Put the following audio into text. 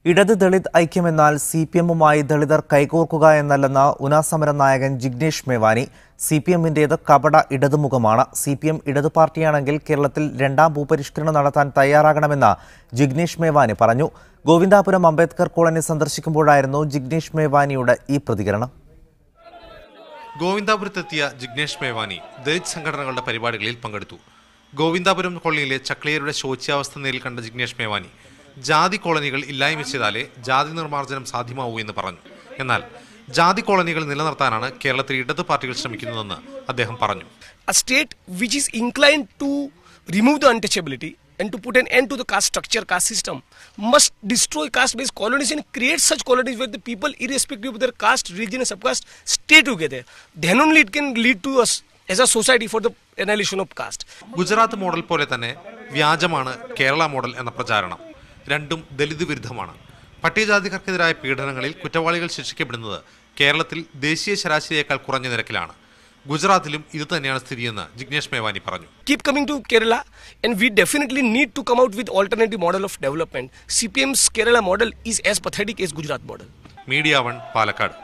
ഇടത് ദളിത് ഐക്യമെന്നാൽ സിപിഎമ്മുമായി ദളിതർ കൈകോർക്കുക എന്നല്ലെന്ന് ഉനാസമര നായകൻ ജിഗ്നേഷ് മേവാനി. സിപിഎമ്മിന്റേത് കപട ഇടതുമുഖമാണ്. സിപിഎം ഇടതു പാർട്ടിയാണെങ്കിൽ കേരളത്തിൽ രണ്ടാം ഭൂപരിഷ്കരണം നടത്താൻ തയ്യാറാകണമെന്ന് ജിഗ്നേഷ് മേവാനി പറഞ്ഞു. ഗോവിന്ദാപുരം അംബേദ്കർ കോളനി സന്ദർശിക്കുമ്പോഴായിരുന്നു ജിഗ്നേഷ് മേവാനിയുടെ ഈ പ്രതികരണം. ഗോവിന്ദാപുരത്തെത്തിയ ജിഗ്നേഷ് മേവാനി ദളിത് സംഘടനകളുടെ പരിപാടികളിൽ പങ്കെടുത്തു. ഗോവിന്ദാപുരം കോളനിയിലെ ചക്ലിയരുടെ ശോച്യാവസ്ഥ നേരിൽ കണ്ട ജിഗ്നേഷ് മേവാനി ജാതി കോളനികൾ ഇല്ലായ്മ ചെയ്താലേ ജാതി നിർമ്മാർജ്ജനം സാധ്യമാവൂ എന്ന് പറഞ്ഞു. എന്നാൽ ജാതി കോളനികൾ നിലനിർത്താനാണ് കേരളത്തിൽ ഇടത് പാർട്ടികൾ ശ്രമിക്കുന്നതെന്ന് അദ്ദേഹം പറഞ്ഞു. A state which is inclined to remove the untouchability and to put an end to the caste structure, caste system, must destroy caste-based colonies and create such colonies where the people, irrespective of their caste, religion and subcaste, stay together. Then only it can lead to us as a society for the annihilation of caste. Gujarat model പോലെ തന്നെ വ്യാജമാണ് Kerala model എന്ന പ്രചാരണം. രണ്ടും ദലിത് വിരുദ്ധമാണ്. പട്ടികജാതിക്കാർക്കെതിരായ പീഡനങ്ങളിൽ കുറ്റവാളികൾ ശിക്ഷിക്കപ്പെടുന്നത് കേരളത്തിൽ ദേശീയ ശരാശരിയേക്കാൾ കുറഞ്ഞ നിരക്കിലാണ്. ഗുജറാത്തിലും ഇത് തന്നെയാണ് സ്ഥിതിയെന്ന് ജിഗ്നേഷ് മേവാനി പറഞ്ഞു. Keep coming to Kerala and we definitely need to come out with alternative model of development. CPM's Kerala model is as pathetic as Gujarat model. Media One, Palakkad.